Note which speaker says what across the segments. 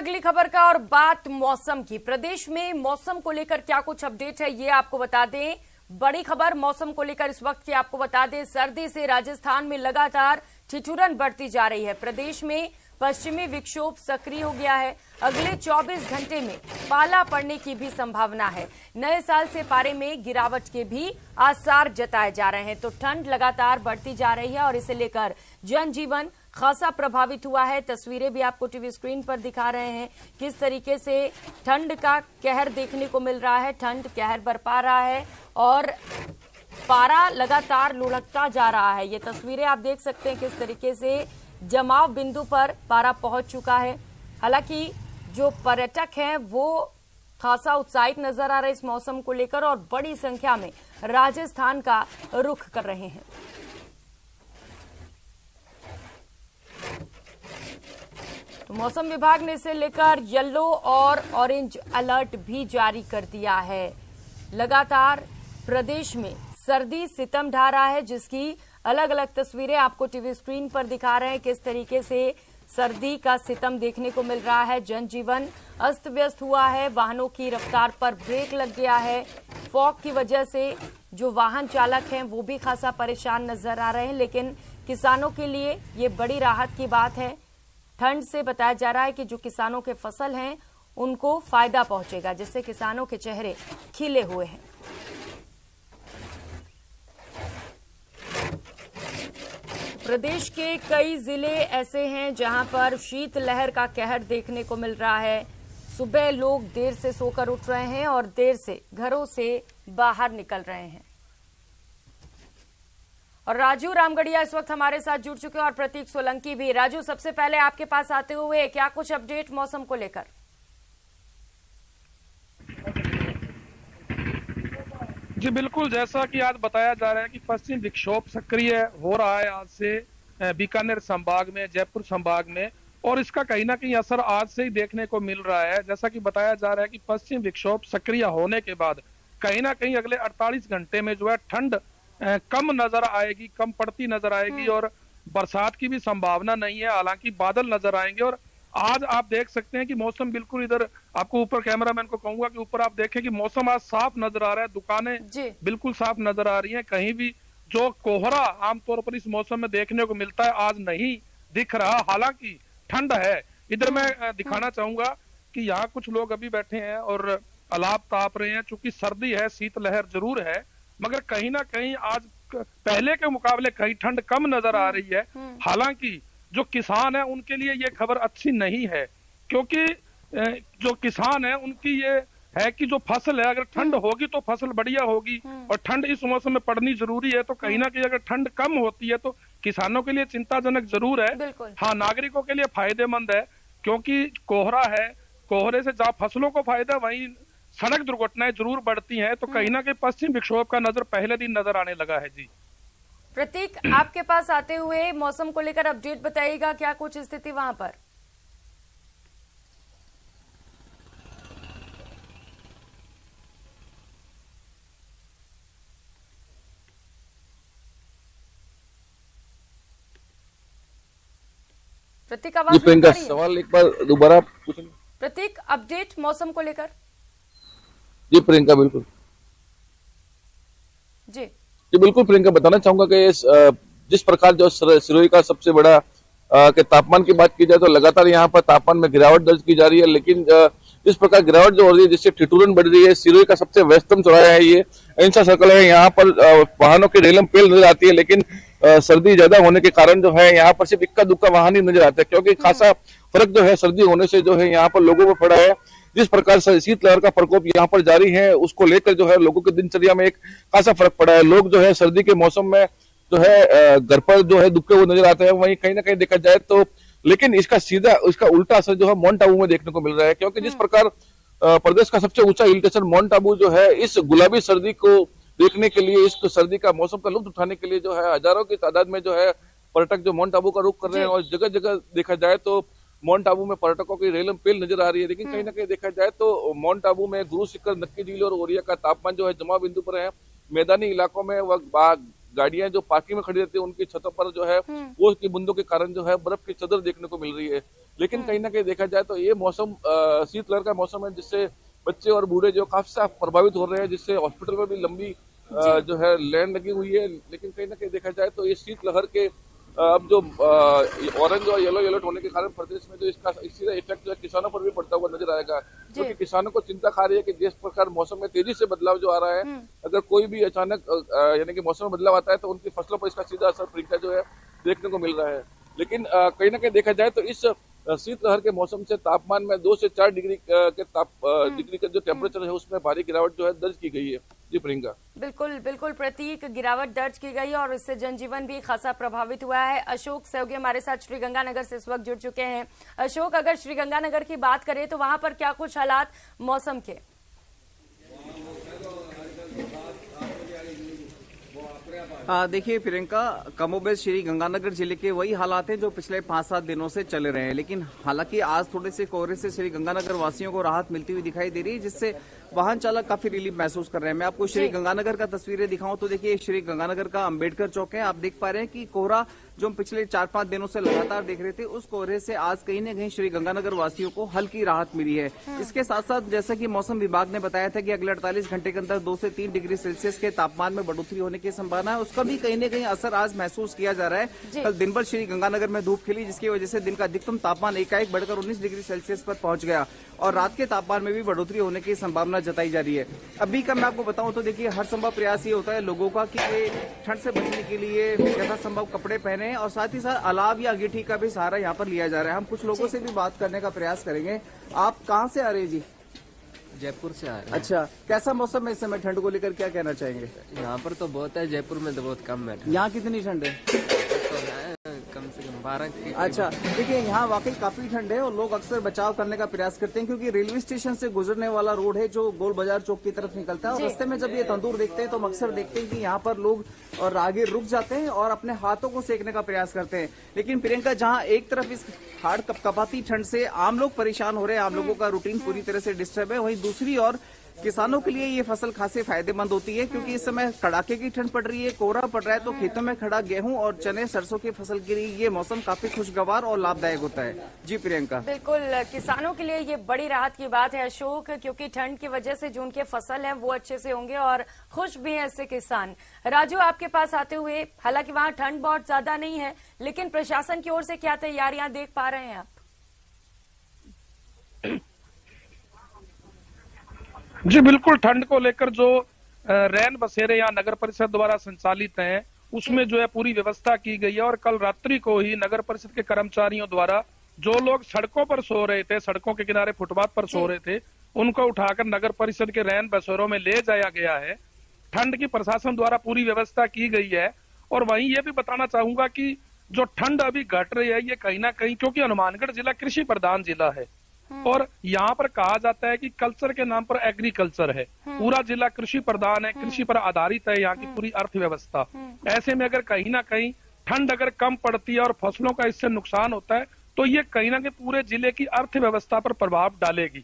Speaker 1: अगली खबर का और बात मौसम की। प्रदेश में मौसम को लेकर क्या कुछ अपडेट है ये आपको बता दें। बड़ी खबर मौसम को लेकर इस वक्त की आपको बता दें, सर्दी से राजस्थान में लगातार ठिठुरन बढ़ती जा रही है। प्रदेश में पश्चिमी विक्षोभ सक्रिय हो गया है। अगले 24 घंटे में पाला पड़ने की भी संभावना है। नए साल से पारे में गिरावट के भी आसार जताए जा रहे हैं। तो ठंड लगातार बढ़ती जा रही है और इसे लेकर जनजीवन खासा प्रभावित हुआ है। तस्वीरें भी आपको टीवी स्क्रीन पर दिखा रहे हैं किस तरीके से ठंड का कहर देखने को मिल रहा है। ठंड कहर बरपा रहा है और पारा लगातार लुढ़कता जा रहा है। ये तस्वीरें आप देख सकते हैं किस तरीके से जमाव बिंदु पर पारा पहुंच चुका है। हालांकि जो पर्यटक हैं वो खासा उत्साहित नजर आ रहे हैं इस मौसम को लेकर और बड़ी संख्या में राजस्थान का रुख कर रहे हैं। तो मौसम विभाग ने इसे लेकर येलो और ऑरेंज अलर्ट भी जारी कर दिया है। लगातार प्रदेश में सर्दी सितम ढा रहा है, जिसकी अलग अलग तस्वीरें आपको टीवी स्क्रीन पर दिखा रहे हैं किस तरीके से सर्दी का सितम देखने को मिल रहा है। जनजीवन अस्त व्यस्त हुआ है, वाहनों की रफ्तार पर ब्रेक लग गया है। फॉग की वजह से जो वाहन चालक हैं वो भी खासा परेशान नजर आ रहे हैं, लेकिन किसानों के लिए ये बड़ी राहत की बात है। ठंड से बताया जा रहा है कि जो किसानों के फसल हैं उनको फायदा पहुंचेगा, जिससे किसानों के चेहरे खिले हुए हैं। प्रदेश के कई जिले ऐसे हैं जहां पर शीतलहर का कहर देखने को मिल रहा है। सुबह लोग देर से सोकर उठ रहे हैं और देर से घरों से बाहर निकल रहे हैं। और राजू रामगढ़िया इस वक्त हमारे साथ जुड़ चुके हैं और प्रतीक सोलंकी भी। राजू, सबसे पहले आपके पास आते हुए क्या कुछ अपडेट मौसम को लेकर?
Speaker 2: जी बिल्कुल, जैसा कि आज बताया जा रहा है कि पश्चिम विक्षोभ सक्रिय हो रहा है आज से बीकानेर संभाग में, जयपुर संभाग में, और इसका कहीं ना कहीं असर आज से ही देखने को मिल रहा है। जैसा कि बताया जा रहा है कि पश्चिम विक्षोभ सक्रिय होने के बाद कहीं ना कहीं अगले 48 घंटे में जो है ठंड कम नजर आएगी, कम पड़ती नजर आएगी और बरसात की भी संभावना नहीं है। हालांकि बादल नजर आएंगे और आज आप देख सकते हैं कि मौसम बिल्कुल, इधर आपको ऊपर कैमरामैन को कहूंगा कि ऊपर आप देखें कि मौसम आज साफ नजर आ रहा है। दुकानें बिल्कुल साफ नजर आ रही हैं, कहीं भी जो कोहरा आमतौर पर इस मौसम में देखने को मिलता है आज नहीं दिख रहा। हालांकि ठंड है। इधर मैं दिखाना चाहूंगा कि यहाँ कुछ लोग अभी बैठे हैं और अलाप ताप रहे हैं। चूंकि सर्दी है, शीतलहर जरूर है, मगर कहीं ना कहीं आज पहले के मुकाबले कहीं ठंड कम नजर आ रही है। हालांकि जो किसान है उनके लिए ये खबर अच्छी नहीं है, क्योंकि जो किसान है उनकी ये है कि जो फसल है अगर ठंड होगी तो फसल बढ़िया होगी और ठंड इस मौसम में पड़नी जरूरी है। तो कहीं ना कहीं अगर ठंड कम होती है तो किसानों के लिए चिंताजनक जरूर है। हाँ, नागरिकों के लिए फायदेमंद है, क्योंकि कोहरा है, कोहरे से जहाँ फसलों को फायदा वहीं सड़क दुर्घटनाएं जरूर बढ़ती हैं। तो कहीं ना कहीं पश्चिम विक्षोभ का नजर पहले दिन नजर आने लगा है। जी
Speaker 1: प्रतीक, आपके पास आते हुए मौसम को लेकर अपडेट बताइएगा, क्या कुछ स्थिति वहां पर? प्रतीक, आवाज नहीं आ रही है?
Speaker 3: सवाल एक बार दोबारा पूछें।
Speaker 1: प्रतीक, अपडेट मौसम को लेकर।
Speaker 3: जी प्रियंका, बिल्कुल जी बिल्कुल प्रियंका, बताना चाहूंगा कि जिस प्रकार जो सिरोही का सबसे बड़ा के तापमान की बात की जाए तो लगातार यहाँ पर तापमान में गिरावट दर्ज की जा रही है। लेकिन इस प्रकार गिरावट जो हो रही है जिससे ठिठुरन बढ़ रही है। सिरोही का सबसे व्यस्तम चौराहा है ये, अहिंसा सर्कल है। यहाँ पर वाहनों की रेलम पेल नजर आती है, लेकिन सर्दी ज्यादा होने के कारण जो है यहाँ पर सिर्फ इक्का दुक्का वाहन ही नजर आता है, क्योंकि खासा फर्क जो है सर्दी होने से जो है यहाँ पर लोगों को पड़ा है। जिस प्रकार से शीतलहर का प्रकोप यहाँ पर जारी है उसको लेकर जो है लोगों की दिनचर्या में एक खासा फर्क पड़ा है। लोग जो है सर्दी के मौसम में जो है घर पर जो है दुबके हुए नजर आते हैं। वहीं कहीं ना कहीं देखा जाए तो, लेकिन इसका उल्टा असर जो है माउंट आबू में देखने को मिल रहा है, क्योंकि जिस प्रकार प्रदेश का सबसे ऊंचा हिल स्टेशन माउंट आबू जो है इस गुलाबी सर्दी को देखने के लिए, इस सर्दी का मौसम का लुत्फ उठाने के लिए जो है हजारों की तादाद में जो है पर्यटक जो माउंट आबू का रुख कर रहे हैं। और जगह जगह देखा जाए तो माउंट आबू में पर्यटकों की रेलम पेल नजर आ रही है। लेकिन कहीं ना कहीं देखा जाए तो माउंट आबू में गुरु शिखर, नक्की झील और ओरिया का तापमान जो है जमा बिंदु पर है। मैदानी इलाकों में वह गाड़ियां जो पार्किंग में खड़ी रहती है उनकी छतों पर जो है वो की बूंदों के कारण जो है बर्फ की चादर देखने को मिल रही है। लेकिन कहीं ना कहीं देखा जाए तो ये मौसम शीतलहर का मौसम है, जिससे बच्चे और बूढ़े जो काफी प्रभावित हो रहे हैं, जिससे हॉस्पिटल में भी लंबी जो है लाइन लगी हुई है। लेकिन कहीं ना कहीं देखा जाए तो ये शीतलहर के अब जो ऑरेंज और येलो अलर्ट होने के कारण प्रदेश में जो इसका सीधा इफेक्ट जो है किसानों पर भी पड़ता हुआ नजर आएगा, क्योंकि किसानों को चिंता खा रही है कि जिस प्रकार मौसम में तेजी से बदलाव जो आ रहा है, अगर कोई भी अचानक यानी कि मौसम में बदलाव आता है तो उनकी फसलों पर इसका सीधा असर प्रियंका जो है देखने को मिल रहा है। लेकिन कहीं ना कहीं देखा जाए तो इस शीतलहर के मौसम से तापमान में 2 से 4 डिग्री डिग्री का जो टेम्परेचर है उसमें भारी गिरावट जो है दर्ज की गई है। जी प्रियंका।
Speaker 1: बिल्कुल बिल्कुल प्रतीक, गिरावट दर्ज की गई और इससे जनजीवन भी खासा प्रभावित हुआ है। अशोक सहयोगी हमारे साथ श्रीगंगानगर से इस वक्त जुड़ चुके हैं। अशोक, अगर श्रीगंगानगर की बात करें तो वहां पर क्या कुछ हालात मौसम के?
Speaker 4: देखिए प्रियंका, कमोबेश श्रीगंगानगर जिले के वही हालात हैं जो पिछले 5-7 दिनों से चले रहे हैं। लेकिन हालांकि आज थोड़े से कोहरे से श्रीगंगानगर वासियों को राहत मिलती हुई दिखाई दे रही है, जिससे वाहन चालक काफी रिलीफ महसूस कर रहे हैं। मैं आपको श्रीगंगानगर का तस्वीरें दिखाऊं तो देखिए, श्रीगंगानगर का अंबेडकर चौक है। आप देख पा रहे हैं कि कोहरा जो हम पिछले 4-5 दिनों से लगातार देख रहे थे, उस कोहरे से आज कहीं न कहीं श्रीगंगानगर वासियों को हल्की राहत मिली है। इसके साथ साथ जैसा कि मौसम विभाग ने बताया था कि अगले 48 घंटे के अंदर 2 से 3 डिग्री सेल्सियस के तापमान में बढ़ोतरी होने की संभावना है, उसका भी कहीं न कहीं असर आज महसूस किया जा रहा है। कल दिन भर श्रीगंगानगर में धूप खिली, जिसकी वजह से दिन का अधिकतम तापमान एकाएक बढ़कर 19 डिग्री सेल्सियस पर पहुंच गया और रात के तापमान में भी बढ़ोतरी होने की संभावना जताई जा रही है। अभी का मैं आपको बताऊं तो देखिए, हर संभव प्रयास ये होता है लोगों का कि वे ठंड से बचने के लिए यथासंभव कपड़े पहने और साथ ही साथ अलाव या अंगीठी का भी सहारा यहाँ पर लिया जा रहा है। हम कुछ लोगों से भी बात करने का प्रयास करेंगे। आप कहाँ से आ रहे हैं जी?
Speaker 5: जयपुर से आ रहे हैं।
Speaker 4: अच्छा, कैसा मौसम है इस समय? ठंड को लेकर क्या कहना चाहेंगे?
Speaker 5: यहाँ पर तो बहुत है, जयपुर में तो बहुत कम है।
Speaker 4: यहाँ कितनी ठंड है?
Speaker 5: कम से कम 12 की।
Speaker 4: अच्छा, देखिए यहाँ वाकई काफी ठंड है और लोग अक्सर बचाव करने का प्रयास करते हैं, क्योंकि रेलवे स्टेशन से गुजरने वाला रोड है जो गोल बाजार चौक की तरफ निकलता है और रास्ते में जब ये तंदूर देखते हैं तो हम अक्सर देखते हैं कि यहाँ पर लोग और राहगीर रुक जाते हैं और अपने हाथों को सेकने का प्रयास करते हैं। लेकिन प्रियंका, जहाँ एक तरफ इस हाड़ कपकपाती ठंड से आम लोग परेशान हो रहे हैं, आम लोगों का रूटीन पूरी तरह से डिस्टर्ब है, वहीं दूसरी ओर किसानों के लिए ये फसल खासी फायदेमंद होती है, क्योंकि इस समय कड़ाके की ठंड पड़ रही है, कोहरा पड़ रहा है, तो खेतों में खड़ा गेहूं और चने सरसों की फसल के लिए ये मौसम काफी खुशगवार और लाभदायक होता है। जी प्रियंका।
Speaker 1: बिल्कुल, किसानों के लिए ये बड़ी राहत की बात है अशोक, क्योंकि ठंड की वजह से जो उनके फसल है वो अच्छे से होंगे और खुश भी हैं इससे किसान। राजू, आपके पास आते हुए, हालांकि वहाँ ठंड बहुत ज्यादा नहीं है, लेकिन प्रशासन की ओर से क्या तैयारियां देख पा रहे हैं आप?
Speaker 2: जी बिल्कुल, ठंड को लेकर जो रैन बसेरे यहाँ नगर परिषद द्वारा संचालित हैं, उसमें जो है पूरी व्यवस्था की गई है। और कल रात्रि को ही नगर परिषद के कर्मचारियों द्वारा जो लोग सड़कों पर सो रहे थे, सड़कों के किनारे फुटपाथ पर सो रहे थे, उनको उठाकर नगर परिषद के रैन बसेरों में ले जाया गया है। ठंड की प्रशासन द्वारा पूरी व्यवस्था की गई है। और वहीं ये भी बताना चाहूंगा कि जो ठंड अभी घट रही है, ये कहीं ना कहीं, क्योंकि हनुमानगढ़ जिला कृषि प्रधान जिला है और यहाँ पर कहा जाता है कि कल्चर के नाम पर एग्रीकल्चर है, पूरा जिला कृषि प्रधान है, कृषि पर आधारित है यहाँ की पूरी अर्थव्यवस्था। ऐसे में अगर कहीं ना कहीं ठंड अगर कम पड़ती है और फसलों का इससे नुकसान होता है, तो ये कहीं ना कहीं पूरे जिले की अर्थव्यवस्था पर प्रभाव डालेगी।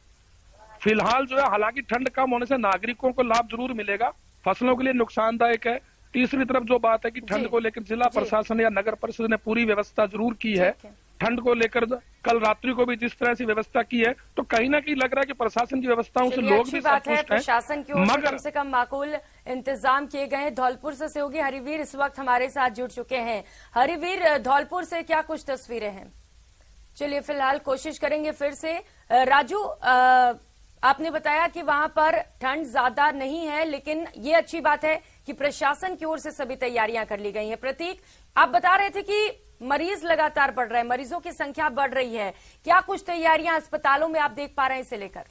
Speaker 2: फिलहाल जो है, हालांकि ठंड कम होने से नागरिकों को लाभ जरूर मिलेगा, फसलों के लिए नुकसानदायक है। तीसरी तरफ जो बात है कि ठंड को लेकर जिला प्रशासन या नगर परिषद ने पूरी व्यवस्था जरूर की है। ठंड को लेकर कल रात्रि को भी जिस तरह से व्यवस्था की है, तो कहीं ना कहीं लग रहा है कि प्रशासन की व्यवस्थाओं से लोग भी
Speaker 1: बात है, प्रशासन की ओर से
Speaker 2: मगर
Speaker 1: कम से कम माकूल इंतजाम किए गए हैं। धौलपुर से सहयोगी हरिवीर इस वक्त हमारे साथ जुड़ चुके हैं। हरिवीर, धौलपुर से क्या कुछ तस्वीरें हैं? चलिए फिलहाल कोशिश करेंगे फिर से। राजू, आपने बताया कि वहां पर ठंड ज्यादा नहीं है, लेकिन ये अच्छी बात है कि प्रशासन की ओर से सभी तैयारियां कर ली गई हैं। प्रतीक, आप बता रहे थे कि मरीज लगातार बढ़ रहे हैं, मरीजों की संख्या बढ़ रही है, क्या कुछ तैयारियां अस्पतालों में आप देख पा रहे हैं इसे लेकर?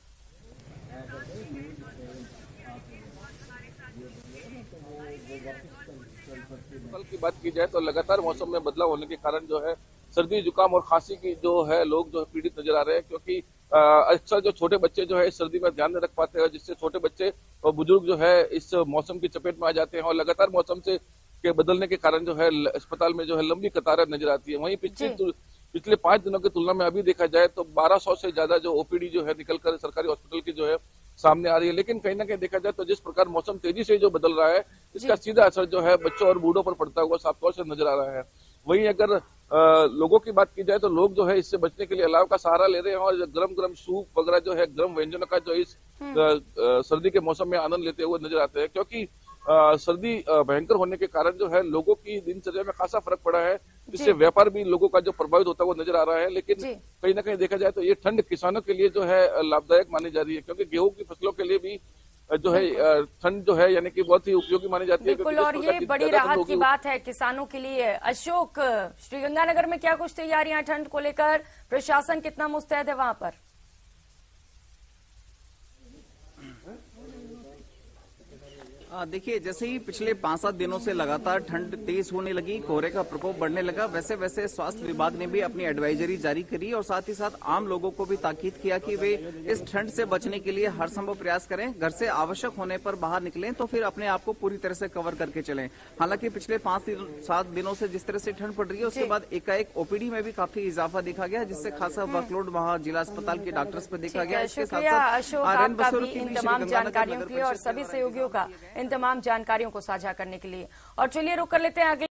Speaker 3: कल की बात की जाए तो लगातार मौसम में बदलाव होने के कारण जो है सर्दी जुकाम और खांसी की जो है लोग जो है पीड़ित नजर आ रहे हैं, क्योंकि अक्सर जो छोटे बच्चे जो है इस सर्दी में ध्यान नहीं रख पाते हैं, जिससे छोटे बच्चे और बुजुर्ग जो है इस मौसम की चपेट में आ जाते हैं और लगातार मौसम से के बदलने के कारण जो है अस्पताल में जो है लंबी कतारें नजर आती है। वहीं पिछले 5 दिनों की तुलना में अभी देखा जाए तो 1200 से ज्यादा जो ओपीडी जो है निकलकर सरकारी हॉस्पिटल की जो है सामने आ रही है। लेकिन कहीं ना कहीं देखा जाए तो जिस प्रकार मौसम तेजी से जो बदल रहा है, इसका सीधा असर जो है बच्चों और बूढ़ों पर पड़ता हुआ साफ तौर से नजर आ रहा है। वहीं अगर लोगों की बात की जाए तो लोग जो है इससे बचने के लिए अलाव का सहारा ले रहे हैं और गरम गरम सूप वगैरह जो है गर्म व्यंजनों का जो इस सर्दी के मौसम में आनंद लेते हुए नजर आते हैं, क्योंकि सर्दी भयंकर होने के कारण जो है लोगों की दिनचर्या में खासा फर्क पड़ा है, जिससे व्यापार भी लोगों का जो प्रभावित होता है वो नजर आ रहा है। लेकिन कहीं ना कहीं देखा जाए तो ये ठंड किसानों के लिए जो है लाभदायक मानी जा रही है, क्योंकि गेहूं की फसलों के लिए भी जो है ठंड जो है यानी कि बहुत ही उपयोगी मानी जाती है।
Speaker 1: बिल्कुल, और ये बड़ी राहत की बात है किसानों के लिए। अशोक, श्रीगंगानगर में क्या कुछ तैयारियां ठंड को लेकर, प्रशासन कितना मुस्तैद है वहां पर?
Speaker 4: देखिए, जैसे ही पिछले 5-7 दिनों से लगातार ठंड तेज होने लगी, कोहरे का प्रकोप बढ़ने लगा, वैसे वैसे स्वास्थ्य विभाग ने भी अपनी एडवाइजरी जारी करी और साथ ही साथ आम लोगों को भी ताकीद किया कि वे इस ठंड से बचने के लिए हर संभव प्रयास करें। घर से आवश्यक होने पर बाहर निकलें तो फिर अपने आप को पूरी तरह से कवर करके चलें। हालांकि पिछले 5-7 दिनों से जिस तरह से ठंड पड़ रही है, उसके बाद एकाएक ओपीडी में भी काफी इजाफा देखा गया, जिससे खासा वर्कलोड वहाँ जिला अस्पताल के डॉक्टर्स पर देखा गया।
Speaker 1: शुक्रिया अशोक आपका भी इन तमाम जानकारियों के लिए और सभी सहयोगियों का इन तमाम जानकारियों को साझा करने के लिए। और चलिए रुक कर लेते हैं आगे।